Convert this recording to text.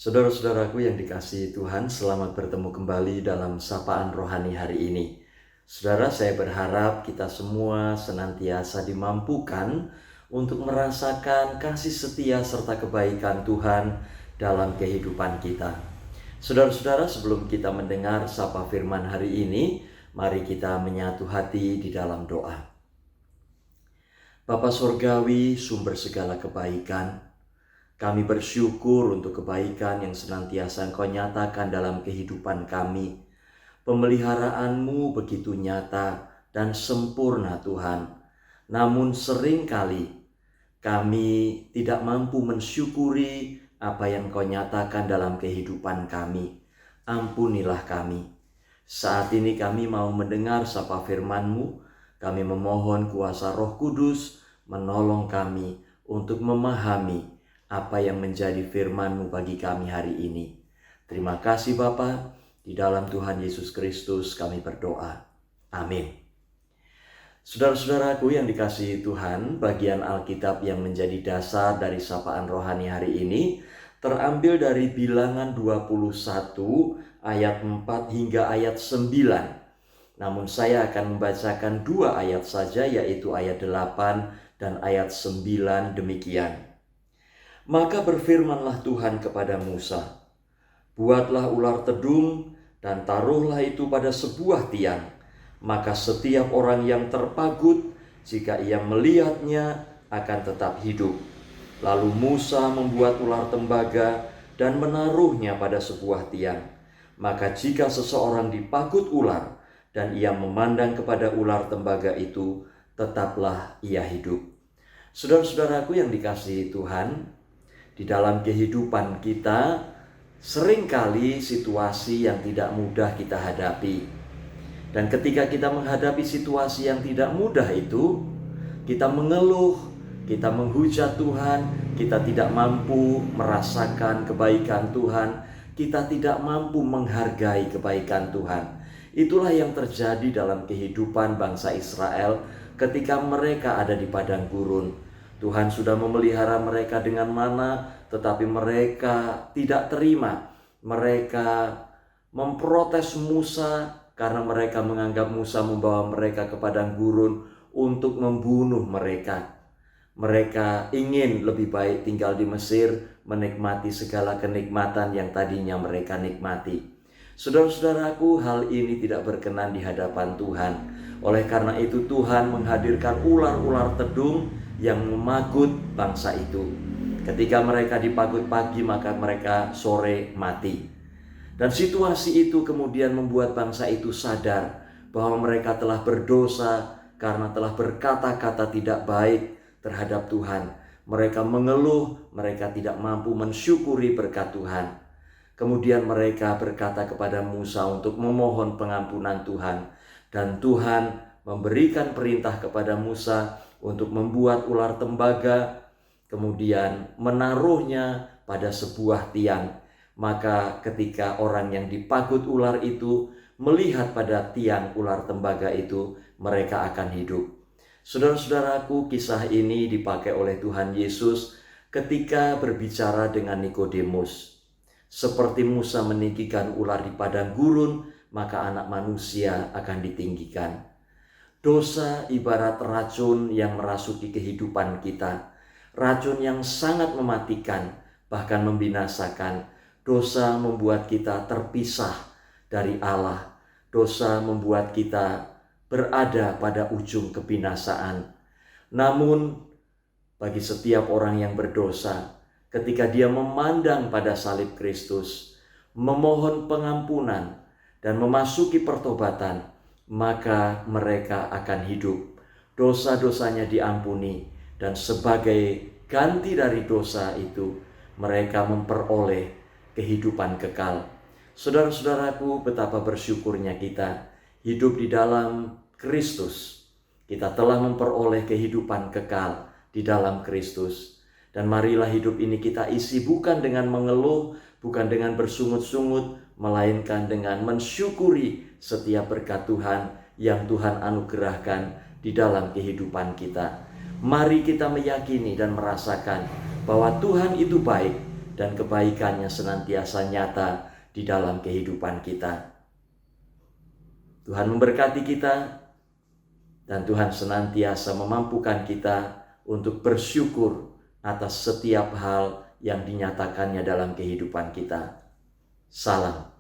Saudara-saudaraku yang dikasihi Tuhan, selamat bertemu kembali dalam Sapaan Rohani hari ini. Saudara, saya berharap kita semua senantiasa dimampukan untuk merasakan kasih setia serta kebaikan Tuhan dalam kehidupan kita. Saudara-saudara, sebelum kita mendengar Sapa Firman hari ini, mari kita menyatu hati di dalam doa. Bapa Surgawi, sumber segala kebaikan, kami bersyukur untuk kebaikan yang senantiasa Engkau nyatakan dalam kehidupan kami. Pemeliharaanmu begitu nyata dan sempurna Tuhan. Namun seringkali kami tidak mampu mensyukuri apa yang Engkau nyatakan dalam kehidupan kami. Ampunilah kami. Saat ini kami mau mendengar sapa firman-Mu. Kami memohon kuasa Roh Kudus menolong kami untuk memahami apa yang menjadi firman-Mu bagi kami hari ini. Terima kasih Bapa, di dalam Tuhan Yesus Kristus kami berdoa. Amin. Saudara-saudaraku yang dikasihi Tuhan, bagian Alkitab yang menjadi dasar dari sapaan rohani hari ini terambil dari Bilangan 21 ayat 4 hingga ayat 9. Namun saya akan membacakan 2 ayat saja, yaitu ayat 8 dan ayat 9 demikian. Maka berfirmanlah Tuhan kepada Musa, buatlah ular tedung dan taruhlah itu pada sebuah tiang. Maka setiap orang yang terpagut, jika ia melihatnya, akan tetap hidup. Lalu Musa membuat ular tembaga dan menaruhnya pada sebuah tiang. Maka jika seseorang dipagut ular dan ia memandang kepada ular tembaga itu, tetaplah ia hidup. Saudara-saudaraku yang dikasihi Tuhan, di dalam kehidupan kita seringkali situasi yang tidak mudah kita hadapi. Dan ketika kita menghadapi situasi yang tidak mudah itu, kita mengeluh, kita menghujat Tuhan, kita tidak mampu merasakan kebaikan Tuhan, kita tidak mampu menghargai kebaikan Tuhan. Itulah yang terjadi dalam kehidupan bangsa Israel ketika mereka ada di padang gurun. Tuhan sudah memelihara mereka dengan mana, tetapi mereka tidak terima. Mereka memprotes Musa karena mereka menganggap Musa membawa mereka ke padang gurun untuk membunuh mereka. Mereka ingin lebih baik tinggal di Mesir, menikmati segala kenikmatan yang tadinya mereka nikmati. Saudara-saudaraku, hal ini tidak berkenan di hadapan Tuhan. Oleh karena itu Tuhan menghadirkan ular-ular tedung yang memagut bangsa itu. Ketika mereka dipagut pagi, maka mereka sore mati. Dan situasi itu kemudian membuat bangsa itu sadar bahwa mereka telah berdosa karena telah berkata-kata tidak baik terhadap Tuhan. Mereka mengeluh, mereka tidak mampu mensyukuri berkat Tuhan. Kemudian mereka berkata kepada Musa untuk memohon pengampunan Tuhan. Dan Tuhan memberikan perintah kepada Musa untuk membuat ular tembaga, kemudian menaruhnya pada sebuah tiang. Maka ketika orang yang dipagut ular itu melihat pada tiang ular tembaga itu, mereka akan hidup. Saudara-saudaraku, kisah ini dipakai oleh Tuhan Yesus ketika berbicara dengan Nikodemus. Seperti Musa meninggikan ular di padang gurun, maka anak manusia akan ditinggikan. Dosa ibarat racun yang merasuki kehidupan kita. Racun yang sangat mematikan, bahkan membinasakan. Dosa membuat kita terpisah dari Allah. Dosa membuat kita berada pada ujung kebinasaan. Namun, bagi setiap orang yang berdosa, ketika dia memandang pada salib Kristus, memohon pengampunan, dan memasuki pertobatan, maka mereka akan hidup. Dosa-dosanya diampuni, dan sebagai ganti dari dosa itu, mereka memperoleh kehidupan kekal. Saudara-saudaraku, betapa bersyukurnya kita hidup di dalam Kristus. Kita telah memperoleh kehidupan kekal di dalam Kristus. Dan marilah hidup ini kita isi bukan dengan mengeluh, bukan dengan bersungut-sungut, melainkan dengan mensyukuri setiap berkat Tuhan yang Tuhan anugerahkan di dalam kehidupan kita. Mari kita meyakini dan merasakan bahwa Tuhan itu baik dan kebaikannya senantiasa nyata di dalam kehidupan kita. Tuhan memberkati kita dan Tuhan senantiasa memampukan kita untuk bersyukur atas setiap hal yang dinyatakannya dalam kehidupan kita. Salam.